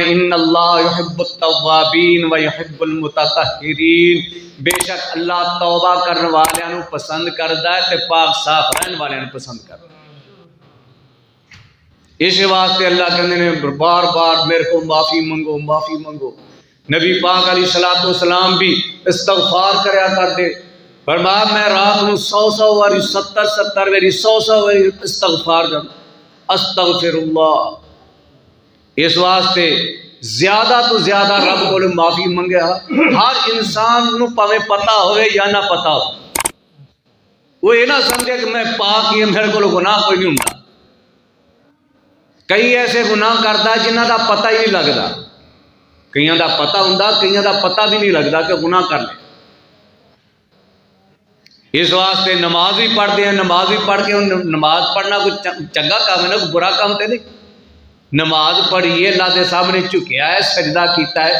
ان اللہ یحب التوابین و یحب المتطہرین، بے شک اللہ توبہ کرنے والوں نو پسند کردا ہے تے پاک صاف رہن والوں نو پسند کردا ہے۔ اس واسطے اللہ کہندے نے بار بار میرے کو معافی منگو معافی منگو۔ نبی پاک علیہ الصلوۃ والسلام بھی استغفار کریا کرتے، فرمایا میں رات نو 100 واری 70 واری 100 واری استغفار کر استغفر اللہ۔ اس واسطے زیادہ تو زیادہ رب کو معافی منگے، ہر انسان نو پاویں پتہ ہوئے یا نہ پتہ ہو، وہ یہ نہ سمجھے کہ میں پاک ہی میرے کو گناہ کوئی نہیں ہوندا۔ کئی ایسے گناہ کرتا ہے جنہاں دا پتہ ہی نہیں لگتا، کئیاں دا پتہ ہوندا کئیاں دا پتہ بھی نہیں لگتا کہ گناہ کر لے۔ اس واسطے نماز بھی پڑھتے ہیں، نماز بھی پڑھ کے نماز پڑھنا کوئی چنگا کام ہے نا، کوئی برا کام تے نہیں۔ نماز پڑھی ہے، اللہ دے سامنے جھکیا ہے، سجدہ کیتا ہے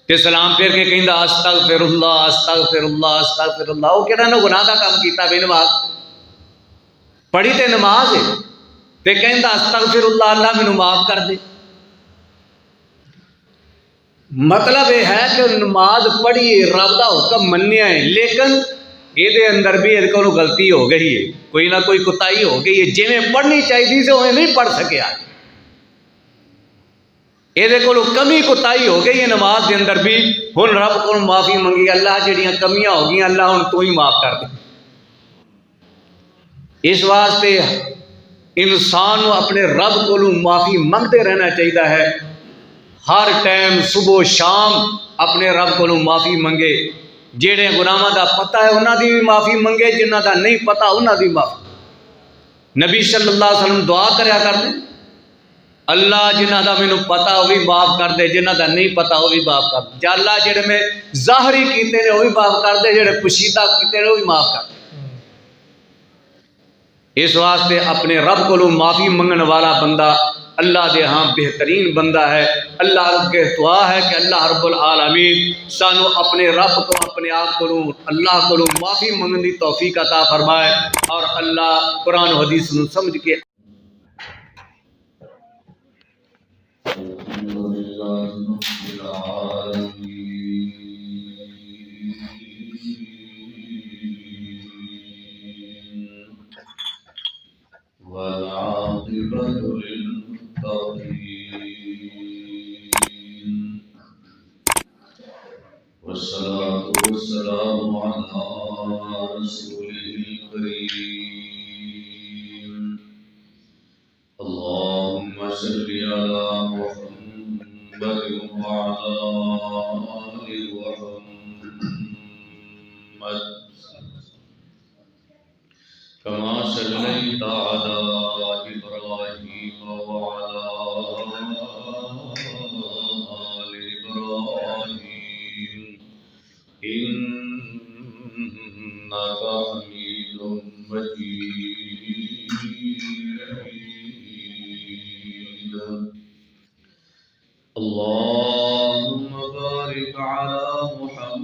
تے سلام پھر کے کہندا استغفر اللہ استغفر اللہ استغفر اللہ۔ وہ کہڑا نا گناہ دا کام کیتا بے نماز پڑھی تے نماز ہے تے کہندا استغفر اللہ اللہ مینوں معاف کر دے۔ مطلب یہ ہے کہ نماز پڑھی رب دا حکم منیا ہے، لیکن یہ اندر بھی یہ کو غلطی ہو گئی ہے، کوئی نہ کوئی کوتاہی ہو گئی ہے، جویں پڑھنی چاہیے سے اویں نہیں پڑھ سکیا، یہ کو کمی کوتاہی ہو گئی ہے نماز کے اندر بھی۔ ہن رب کو معافی منگی، اللہ جڑیاں کمیاں ہو گئی اللہ ہن تو ہی معاف کر دے۔ اس واسطے انسان کو اپنے رب کو معافی منگتے رہنا چاہیے ہے، ہر ٹائم صبح و شام اپنے رب کو معافی منگے۔ جہے گناہاں دا پتہ ہے انہاں دی بھی معافی منگے، جنہاں دا نہیں پتہ انہاں دی معافی۔ نبی صلی اللہ علیہ وسلم دعا کریا کرتے، اللہ جنہاں دا مینوں پتہ وہ بھی معاف کر دے، جنہاں دا نہیں پتہ وہ بھی معاف کر دے۔ یا اللہ جڑے میں ظاہری کیتے نے وہ بھی معاف کر دے، جڑے پوشیدہ کیتے نے وہ بھی معاف کر دے۔ اس واسطے اپنے رب کو معافی منگن والا بندہ اللہ دے ہاں بہترین بندہ ہے۔ اللہ کے دعا ہے کہ اللہ رب العالمین سانو اپنے رب کو اپنے آپ کو اللہ کو معافی منگن دی توفیق عطا فرمائے، اور اللہ قرآن و حدیث نو سمجھ کے والعاقبة للمتقين، والصلاة والسلام على رسوله الكريم، اللهم صل على محمد وعلى آل محمد كما صليت على إبراهيم وعلى آل إبراهيم إنك حميد مجيد، اللهم بارك على محمد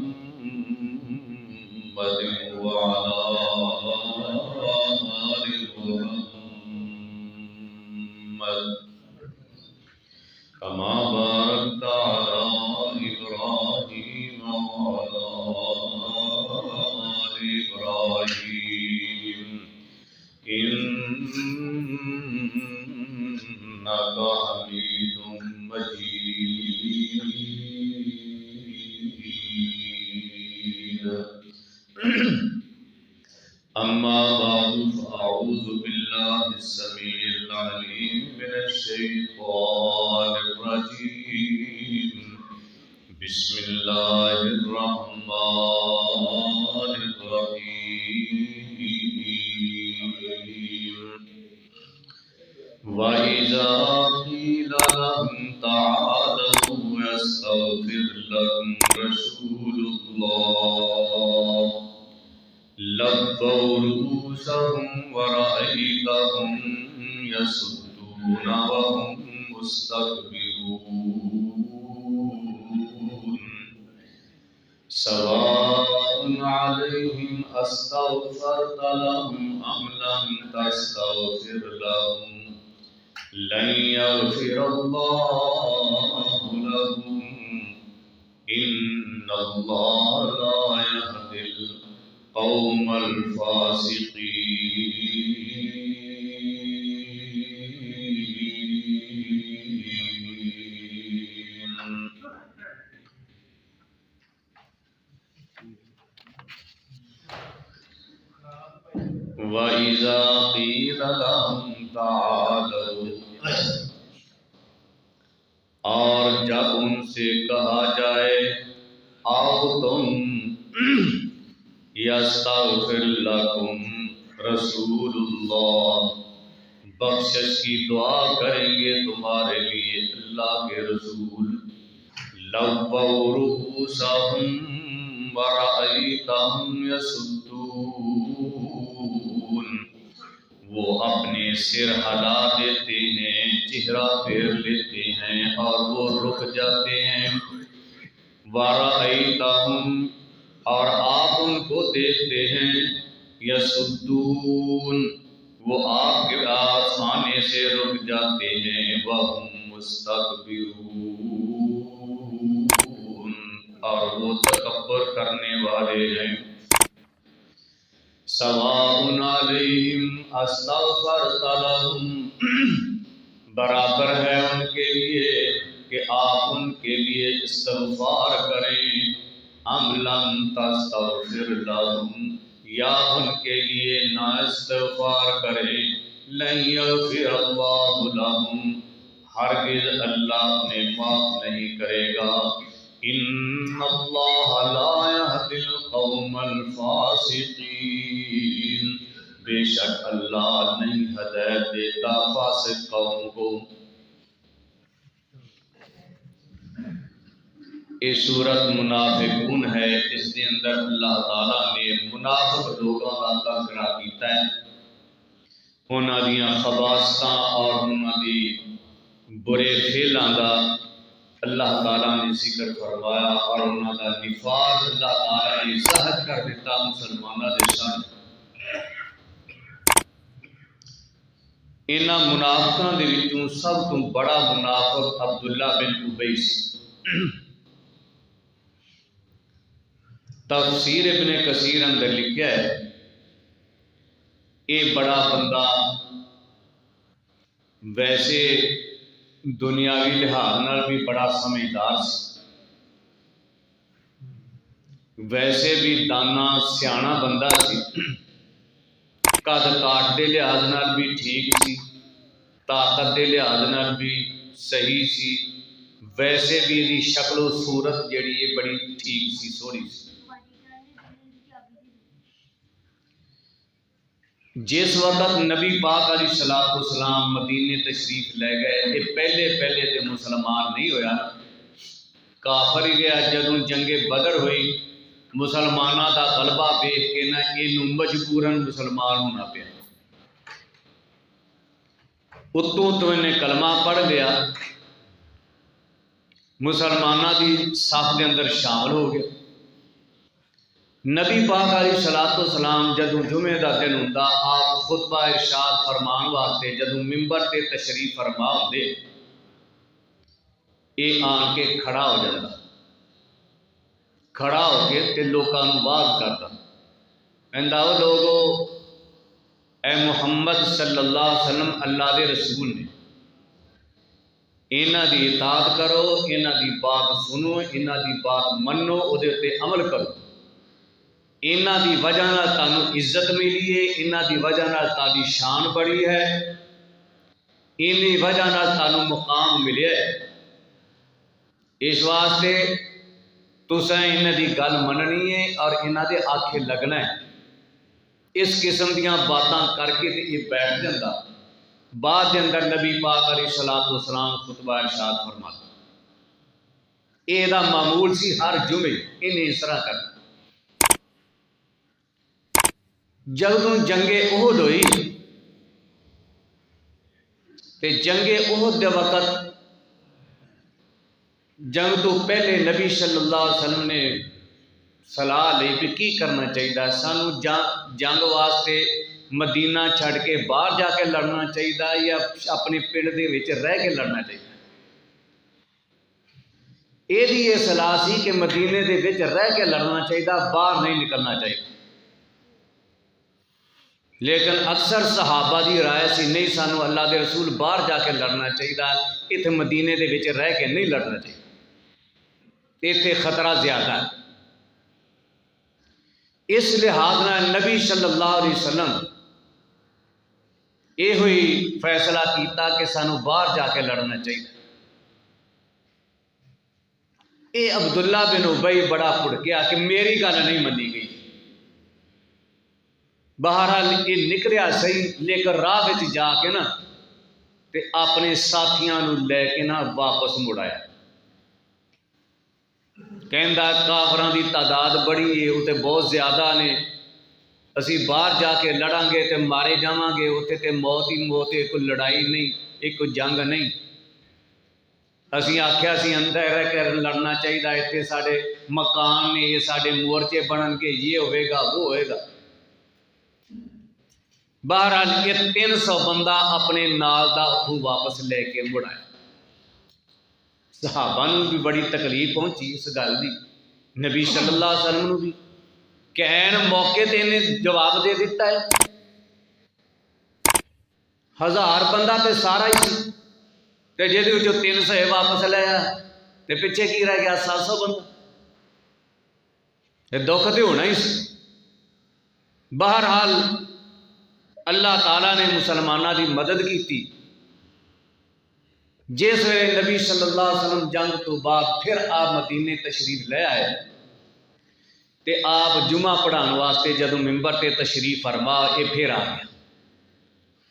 وعلى كما باركت على إبراهيم وعلى آل إبراهيم إنك حميد مجيد۔ أما بعد فأعوذ بالله السميع العليم من الشيطان الرجيم، بسم الله الرحمن الرحيم، وإذا قيل لهم تعالوا يستغفر لكم رسول الله لبوا رؤوسهم ورأيتهم يصدون وهم مستكبرون، سواء عليهم أستغفرت لهم أم لم تستغفر لهم لن يغفر الله اللہ لا یہدی القوم الفاسقین۔ وَإِذَا قِيلَ لَهُمْ تَعَالَوْا، اور جب ان سے کہا جائے آؤ تم، یستغفر لکم رسول اللہ، بخشش کی دعا کریں گے تمہارے لیے اللہ کے رسول، لووا رؤوسہم ورأیتہم یصدون، وہ اپنے سر ہلا دیتے ہیں، چہرہ پھیر لیتے ہیں اور وہ رک جاتے ہیں۔ وَرَأَيْتَهُمْ، اور آپ ان کو دیکھتے ہیں، يَصُدُّونَ، وہ آپ کے آسانے سے رک جاتے ہیں، وَهُمْ مُسْتَكْبِرُونَ، اور وہ تکبر کرنے والے ہیں۔ سواء علیہم استغفرت لہم، برابر ہے ان کے لیے کہ آپ ان کے لیے استغفار کریں، ام لم تستغفر لہم، یا ان کے لیے نہ استغفار کریں، لن یغفر اللہ لہم، ہرگز اللہ انہیں معاف نہیں کرے گا۔ ان اللہ لا یہدی القوم الفاسقین، بے شک اللہ نہیں ہدایت دیتا فاسق قوم کو۔ یہ سورت منافقون ہے، اس کے اندر اللہ تعالیٰ نے منافق لوگوں کا تذکرہ کیتا ہے، انہاں دیاں خباثتاں اور انہاں دی برے فعلاں دا اللہ تعالیٰ نے ذکر فرمایا، اور انہاں دا نفاق اللہ تعالیٰ نے ظاہر کر دیتا مسلمانوں دے سامنے۔ انہاں منافقاں دے وچوں سب تو بڑا منافق عبداللہ بن ابی سی۔ تفسیر ابن کثیر اندر لکھا ہے یہ بڑا بندہ ویسے دنیاوی لحاظ نال بھی بڑا سمجھدار سی، ویسے بھی دانا سیانا بندہ سی، قد کاٹ دے لحاظ نال بھی ٹھیک سی، طاقت دے لحاظ نال بھی صحیح سی، ویسے بھی دی شکل و صورت جڑی ہے بڑی ٹھیک سی، سوہنی سی۔ جس وقت نبی پاک علیہ السلام مدینے تشریف لے گئے، یہ پہلے تے مسلمان نہیں ہویا، کافر ہی گیا۔ جدوں جنگ بدر ہوئی، مسلمانوں دا غلبہ دیکھ کے نہ اینوں مجبوراً مسلمان ہونا پیا، اتوں تو انہیں کلمہ پڑھ لیا، مسلمانوں دی صف دے اندر شامل ہو گیا۔ نبی پاک علیہ السلام جدوں جمعے دا دن ہوندا، آپ خطبہ ارشاد فرمان واسطے جدوں ممبر تے تشریف فرما ہوندے، یہ آن کے کھڑا ہو جاتا، کھڑا ہو کے تے لوکاں نوں واز کردا، کہندا او لوگو، اے محمد صلی اللہ علیہ وسلم اللہ دے رسول نے، انہاں دی اطاعت کرو، انہاں دی بات سنو، انہاں دی بات منو، او دے تے عمل کرو، انہاں دی وجہ نال تانوں عزت ملی ہے، انہاں دی وجہ نال تہاڈی شان بڑی ہے، انہی وجہ نال تانوں مقام ملیا ہے، اس واسطے تساں انہاں دی گل مننی ہے اور انہاں دے آکھے لگنا ہے۔ اس قسم دیاں باتاں کر کے تے یہ بیٹھ جاندا، بعد دے اندر نبی پاک علیہ السلام خطبہ ارشاد فرماتا، یہ دا معمول سی ہر جمعے انہیں اس طرح کرنا۔ جدوں جنگ احد ہوئی تے جنگ احد دے وقت جنگ تو پہلے نبی صلی اللہ علیہ وسلم نے صلاح لئی کہ کی کرنا چاہیے، سانوں جنگ واسطے مدینہ چھڑ کے باہر جا کے لڑنا چاہیے یا اپنے پنڈ دے وچ رہ کے لڑنا چاہیے۔ یہ صلاح سی کہ مدینے دے وچ رہ کے لڑنا چاہیے، باہر نہیں نکلنا چاہیے۔ لیکن اکثر صحابہ دی رائے سی نہیں، سانو اللہ دے رسول باہر جا کے لڑنا چاہیے، اتنے مدینے دے وچ رہ کے نہیں لڑنا چاہیے، اتنے خطرہ زیادہ ہے۔ اس لحاظ نال نبی صلی اللہ علیہ وسلم یہ ہوئی فیصلہ کیتا کہ سانو باہر جا کے لڑنا چاہیے۔ یہ عبداللہ بن ابی بڑا پھڑکیا کہ میری گل نہیں منی گئی۔ بہرحال یہ نکلیا صحیح، لیکن راہ وچ جا کے نا تے اپنے ساتھیاں نو لے کے نا واپس مڑ آیا۔ کہندا کافراں دی تعداد بڑی ہے، اتنے بہت زیادہ نے، اسی باہر جا کے لڑاں گے تے مارے جاواں گے، اتنے تے موت ہی موت ہے، کوئی لڑائی نہیں، کوئی جنگ نہیں۔ اسی آکھیا سی اندر رہ کے لڑنا چاہیے، اتنے ساڈے مکان نے، یہ ساڈے مورچے بنن گے، یہ ہوئے گا وہ ہوئے گا۔ بہرحال یہ 300 بندہ اپنے نال دا اتھوں واپس لے کے مڑ آیا۔ صحابہ نو بھی بڑی تکلیف پہنچی اس گل دی، نبی صلی اللہ علیہ وسلم نو بھی، کہ این موقع تے انہیں جواب دے دیتا ہے۔ 1000 بندہ تے سارا ہی سی، تے جہدے وچوں 300 واپس لے آیا، تے پیچھے کی رہ گیا 700 بندہ، تے دکھ تے ہونا ہی سی۔ بہرحال اللہ تعالیٰ نے مسلمانوں کی مدد کی۔ جس ویلے نبی صلی اللہ علیہ وسلم جنگ تو بعد پھر آپ مدینے تشریف لے آئے تے آپ جمعہ پڑھان واسطے جدوں ممبر تے تشریف فرما، یہ پھر آ گیا،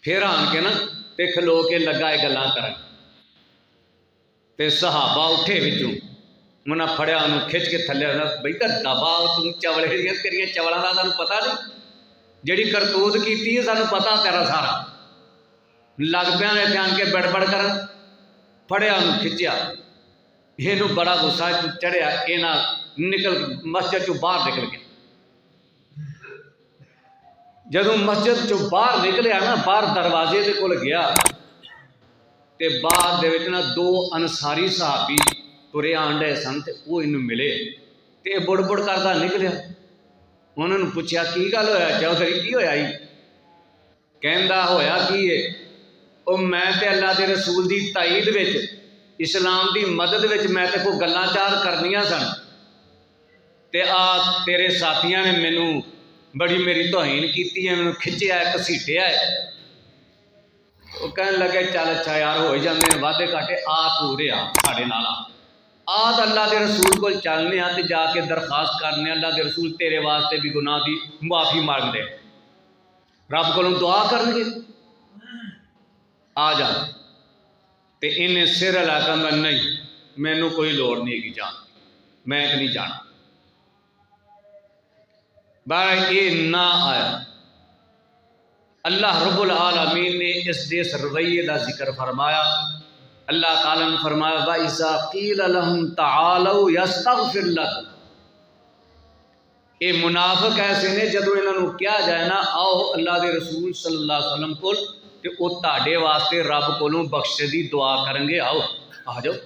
پھر آن کے نا تے کھلو کے لگا گلاں کرن، تے صحابہ اٹھے وچوں، انہاں پھڑیا انہوں کھچ کے تھلے، بھئی تے دبا تم چوڑے دیاں تیریاں چوڑاں دا سانوں پتہ نہیں، جڑی کرتوت کیتی ہے سانوں پتہ تیرا سارا، لگ پیا نے آن کے بڑبڑ کرن، پھڑیا انہوں کھچیا، یہ بڑا غصہ چڑھیا، یہ نہ نکل مسجد چوں باہر نکل گیا۔ جدوں مسجد چوں باہر نکلیا نا، باہر دروازے دے کول گیا تے باہر دے وچ نا 2 انصاری صحابی ترے آن ڈے سن تے وہ انہوں ملے تے بڑ بڑ کردا نکلیا۔ انہوں نے پوچھا کی گل ہویا چودھری، کی ہویا ہی؟ کہندا ہویا کی ہے، او میں تے اللہ دے رسول دی تائید وچ، اسلام دی مدد وچ میں تے کوئی گلاں 4 کرنیاں سن تے تیرے ساتھیاں نے مینوں بڑی میری توہین کیتی ہے، مینوں کھچیا ہے، کسیٹیا ہے۔ وہ کہنے لگے چل اچھا یار ہو جاندے نے وعدے گھاٹے، تو رہا ساڈے نال آ اللہ دے رسول کول چلنے تے جا کے درخواست کرنے، اللہ دے رسول تیرے واسطے بھی گناہ دی معافی مانگ دے، رب کولوں دعا کرن گے، آ جا۔ تے انہیں سر ہلا کے کہندا نہیں مینوں کوئی لوڑ نہیں ہے جان، میں نہیں جانا۔ بارہ یہ نہ آیا۔ اللہ رب العالمین نے اس رویے کا ذکر فرمایا۔ اللہ تعالیٰ نے فرمایا وَإِذَا قِيلَ لَهُمْ تَعَالَوْا يَسْتَغْفِرْ لَكُمْ، یہ منافق ایسے نے جدو انہوں نے کیا جائے نا آؤ اللہ دے رسول صلی اللہ علیہ وسلم کو تے وہ تاڑے واسطے رب کولوں بخشے دی دعا کریں گے، آؤ آ جاؤ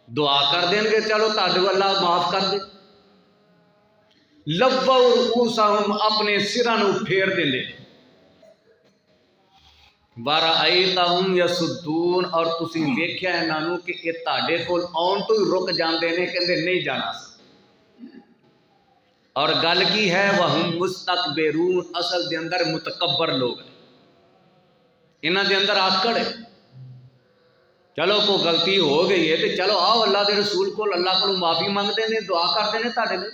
دعا کر دیں گے، چلو تاڑے کو اللہ معاف کر دے، لَوَّوْا رُؤُوسَهُمْ اپنے سراں نوں پھیر دیں دے، وَرَأَيْتَهُمْ يَصُدُّونَ اور تسی ویکھیا انہاں نوں کہ یہ تاڑے کول آن تو ہی رک جاندے نے، کہندے نہیں جانا۔ اور گل کی ہے وَهُمْ مُسْتَكْبِرُونَ، اصل دے اندر متکبر لوگ ہیں، انہاں دے اندر آکڑ ہے، چلو کوئی غلطی ہو گئی ہے تو چلو آؤ اللہ دے رسول کو، اللہ کو معافی مانگتے ہیں، دعا کرتے ہیں تاڑے لئے،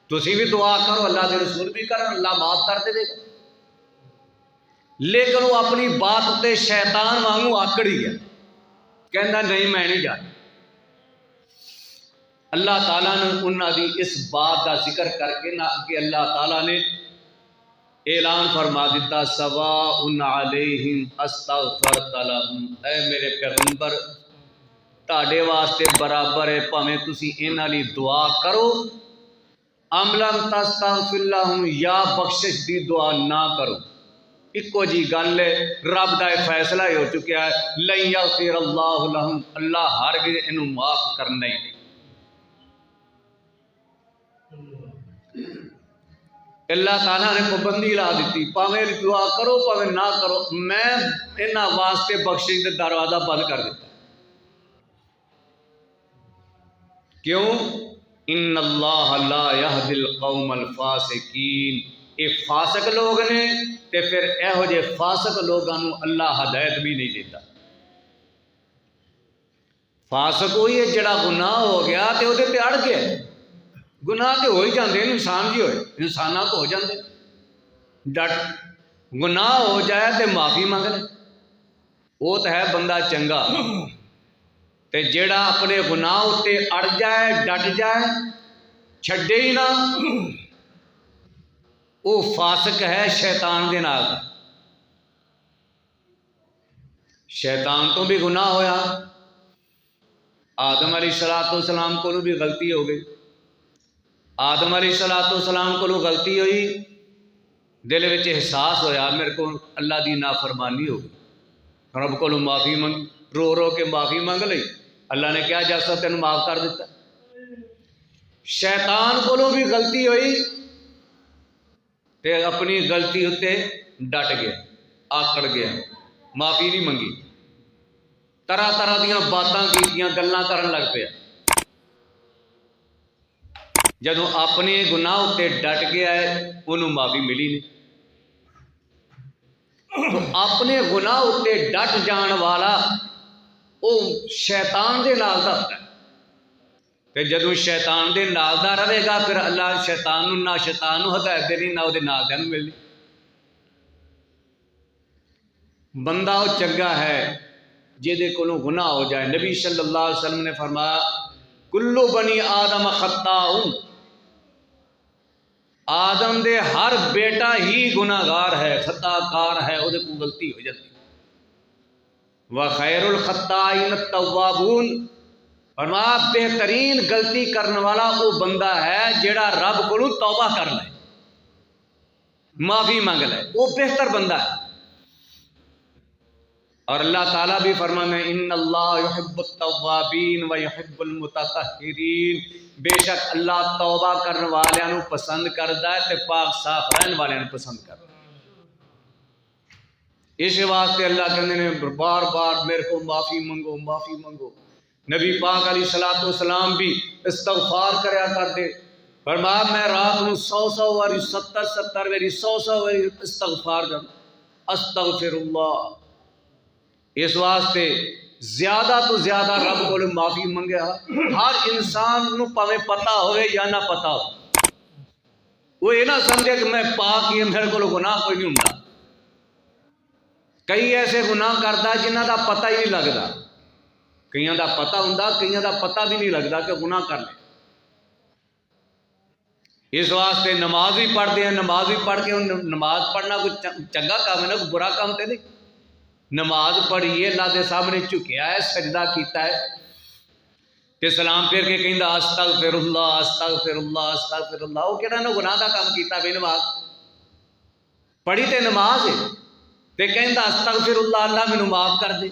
تسی بھی دعا کرو، اللہ دے رسول بھی کرن، اللہ معاف کر دے گا۔ لیکن وہ اپنی بات تے شیطان وانگو آکڑی ہے، کہندا نہیں میں نہیں جانا۔ اللہ تعالیٰ نے انہاں دی اس بات کا ذکر کر کے نہ کہ اللہ تعالیٰ نے اعلان فرما دیتا سواء علیہم استغفرت لہم، اے میرے پیغمبر تاڑے واسطے برابر ہے پاویں تسی انہاں لئی دعا کرو، ام لم تستغفر لہم یا بخشش دی دعا نہ کرو، ایکو جی گل ہے، رب دا فیصلہ ہو چکا ہے لن یغفر اللہ لہم، اللہ ہرگز انہوں معاف کرنا ہی نہیں۔ اللہ تعالیٰ نے پابندی لا دیتی، پاویں دعا کرو پاویں نہ کرو، میں انہاں واسطے بخشش دے دروازہ بند کر دیتا۔ کیوں؟ ان اللہ لا یہدی القوم الفاسقین، یہ فاسق لوگ نے تے پھر ایہو جے فاسق لوگاں نوں اللہ ہدایت بھی نہیں دیتا۔ فاسق ہوئی ہے جڑا گناہ ہو گیا تے وہ تے اڑ گیا، گناہ تے ہو ہی جاندے، انسان جی ہوئے انساناں تو ہو جاندے، ڈٹ گناہ ہو جائے تے معافی منگ لے، وہ تو ہے بندہ چنگا۔ تے جیڑا اپنے گناہ اتے اڑ جائے، ڈٹ جائے، چھڈے ہی نہ، وہ فاسق ہے شیطان دے نال۔ شیطان تو بھی گناہ ہویا، آدم علیہ السلام کو بھی غلطی ہو گئی، آدم علیہ السلام کو غلطی ہوئی، دل وچ احساس ہویا میرے کو اللہ دی نافرمانی ہو گئی، رب کو معافی منگ، رو رو کے معافی منگ لئی، اللہ نے کیا جیسا تینوں معاف کر دیتا۔ شیطان کو بھی غلطی ہوئی تے اپنی غلطی ہوتے ڈٹ گیا، آکڑ گیا، معافی نہیں منگی، طرح طرح دیاں باتاں کیتیاں، گلاں کرن لگ پیا۔ جدوں اپنے گناہ ہوتے ڈٹ گیا ہے انہوں معافی ملی نہیں۔ تو اپنے گناہ ہوتے ڈٹ جان والا وہ شیطان دے نال دا ہوتا ہے، تے جدوں شیطان دے نال دا رہے گا پھر اللہ شیطان نوں نہ شیطان نوں ہدایت دینی نہ وہ نال دے نوں ملنی۔ بندہ وہ چنگا ہے جہدے کولوں گناہ ہو جائے۔ نبی صلی اللہ علیہ وسلم نے فرمایا کلو بنی آدم خطاؤن، آدم دے ہر بیٹا ہی گناہ گار ہے، خطا کار ہے، وہ کو غلطی ہو جاتی۔ وخیر الخطائین التوابون، فرمایا بہترین غلطی کرنے والا وہ بندہ ہے جیڑا رب کو توبہ کر لے، معافی مانگ لے، وہ بہتر بندہ ہے۔ اور اللہ تعالیٰ بھی فرمانے ان اللہ یحب التوابین و یحب المتطہرین، بے شک اللہ توبہ کرنے والوں پسند کرتا ہے تے پاک صاف رہن والوں پسند کرتا ہے۔ اس واسطے اللہ کہنے نے بار بار میرے کو معافی منگو معافی منگو۔ نبی پاک علیہ السلام بھی استغفار کریا کرتے، فرمایا میں رات میں 100 واری 70 واری 100 واری استغفار کر، استغفر اللہ۔ اس واسطے زیادہ تو زیادہ رب کو معافی منگیا۔ ہر انسان نو پاویں پتا ہوئے یا نہ پتا ہو، وہ یہ نہ سمجھے کہ میں پاک ہی میرے کو گناہ کوئی نہیں ہوں۔ کئی ایسے گناہ کرتا جنہاں دا پتہ ہی نہیں لگتا، کئیاں دا پتہ ہوں کئیاں دا پتہ بھی نہیں لگتا کہ گناہ کر لے۔ اس واسطے نماز بھی پڑھتے ہیں، نماز بھی پڑھ کے نماز پڑھنا کوئی چنگا کام ہے نا، کوئی برا کام تے نہیں۔ نماز پڑھی ہے، اللہ دے سامنے جھکیا ہے، سجدہ کیتا ہے تے سلام پھر کے کہندا استغفر اللہ استغفر اللہ استغفر اللہ، وہ کہڑا نا گناہ دا کام کیتا بے نماز پڑھی تے نماز ہے تے کہندا استغفر اللہ، اللہ مینوں معاف کر دے۔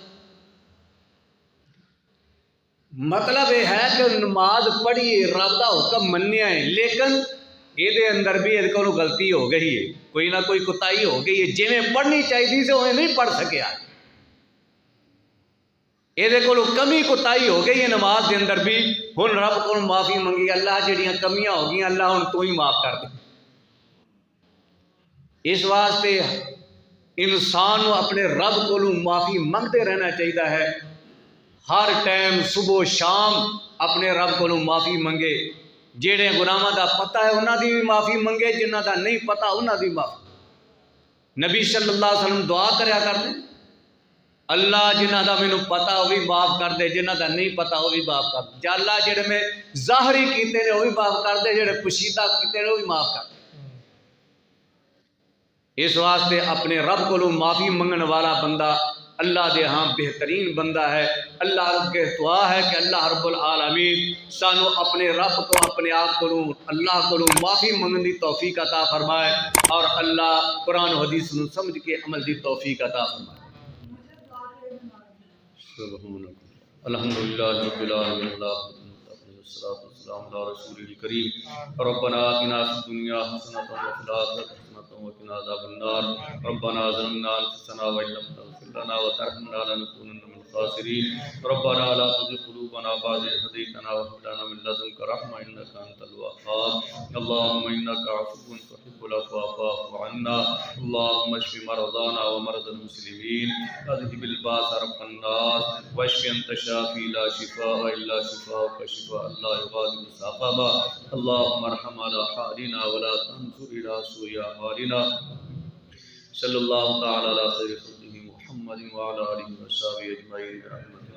مطلب یہ ہے کہ نماز پڑھی رب دا حکم منیا ہے، لیکن یہ اندر بھی یہ کو غلطی ہو گئی ہے، کوئی نہ کوئی کوتاہی ہو گئی ہے، جویں پڑھنی چاہیے سے اویں نہیں پڑھ سکیا، یہ کو کمی کوتاہی ہو گئی ہے نماز دے اندر بھی۔ ہن رب کو معافی منگی، اللہ جڑیاں کمیاں ہو گئی اللہ ہن تو ہی معاف کر دے۔ اس واسطے انسان کو اپنے رب کو معافی منگتے رہنا چاہیے ہے، ہر ٹائم صبح و شام اپنے رب کو معافی منگے، جہے گناہاں دا پتہ ہے انہاں دی بھی معافی منگے، جنہاں دا نہیں پتہ انہاں دی معافی۔ نبی صلی اللہ علیہ وسلم دعا کریا کرتے، اللہ جنہاں دا مینوں پتہ وہ بھی معاف کر دے، جنہاں دا نہیں پتہ وہ بھی معاف کر دے، یا اللہ جڑے میں ظاہری کیتے نے وہ بھی معاف کر دے، جڑے پوشیدہ کیتے نے وہ بھی معاف کر دے۔ اس واسطے اپنے رب کو معافی منگن والا بندہ اللہ دے ہاں بہترین بندہ ہے۔ اللہ رب کے دعا ہے کہ اللہ رب العالمین سانو اپنے رب کو اپنے آپ کو اللہ کو معافی منگن دی توفیق عطا فرمائے، اور اللہ قرآن و حدیث نو سمجھ کے عمل دی توفیق عطا فرمائے۔ الحمدللہ رب العالمین، اللہ والسلام على رسوله الكريم ربنا آتنا في الدنيا حسنة وفي الآخرة حسنة وقنا عذاب النار ربنا ظلمنا أنفسنا وإن لم تغفر لنا وترحمنا لنكونن من الخاسرين ربنا لا تزغ قلوبنا بعد إذ هديتنا وهب لنا من لدنك رحمة إنك أنت الوهاب اللهم إنك عفو تحب العفو فاعف عنا اللهم اشف مرضانا ومرضى المسلمين اذهب الباس رب الناس واشف أنت الشافي لا شفاء إلا شفاءك شفاء لا يغادر سقما اللهم ارحم على حالنا ولا تنظر إلى سوء أعمالنا صلى الله تعالى على خير خلقه محمد وعلى آله وصحبه أجمعين برحمتك.